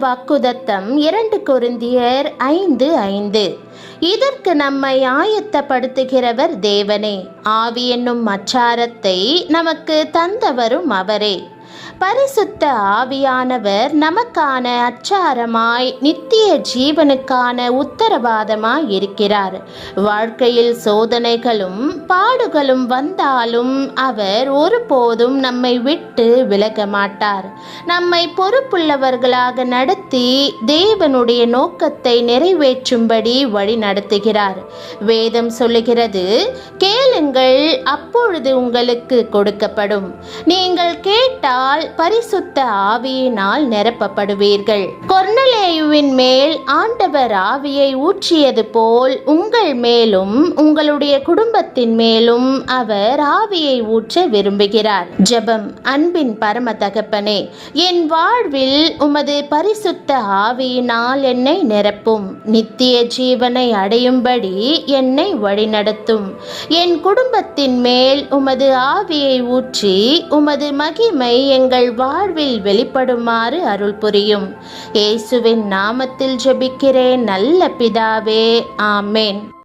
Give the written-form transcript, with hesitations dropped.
வாக்குதத்தம் 2 கொரிந்தியர் 5:5. இதற்கு நம்மை ஆயத்தப்படுத்துகிறவர் தேவனே, ஆவி என்னும் அச்சாரத்தை நமக்கு தந்தவரும் அவரே. பரிசுத்த ஆவியானவர் நமக்கான அச்சாரமாய் நித்திய ஜீவனுக்கான உத்தரவாதமாய் இருக்கிறார். வாழ்க்கையில் சோதனைகளும் பாடுகளும் வந்தாலும் அவர் ஒருபோதும் நம்மை விட்டு விலக மாட்டார். நம்மை பொறுப்புள்ளவர்களாக நடத்தி தேவனுடைய நோக்கத்தை நிறைவேற்றும்படி வழி நடத்துகிறார். வேதம் சொல்லுகிறது, கேளுங்கள், அப்பொழுது உங்களுக்கு கொடுக்கப்படும். நீங்கள் கேட்டால் பரிசுத்த ஆவியினால் நிரப்பப்படுவீர்கள். கொர்நேலியுவின் மேல் ஆண்டவர் ஆவியை ஊற்றியது போல் உங்கள் மேலும் உங்களுடைய குடும்பத்தின் மேலும் அவர் ஆவியை ஊற்ற விரும்புகிறார். ஜெபம். அன்பின் பரம தகப்பனே, என் வாழ்வில் உமது பரிசுத்த ஆவியினால் என்னை நிரப்பும். நித்திய ஜீவனை அடையும்படி என்னை வழிநடத்தும். என் குடும்பத்தின் மேல் உமது ஆவியை ஊற்றி உமது மகிமை எங்கள் வாழ்வில் வெளிப்படுமாறு அருள் புரியும். இயேசுவின் நாமத்தில் ஜெபிக்கிறேன் நல்ல பிதாவே, ஆமென்.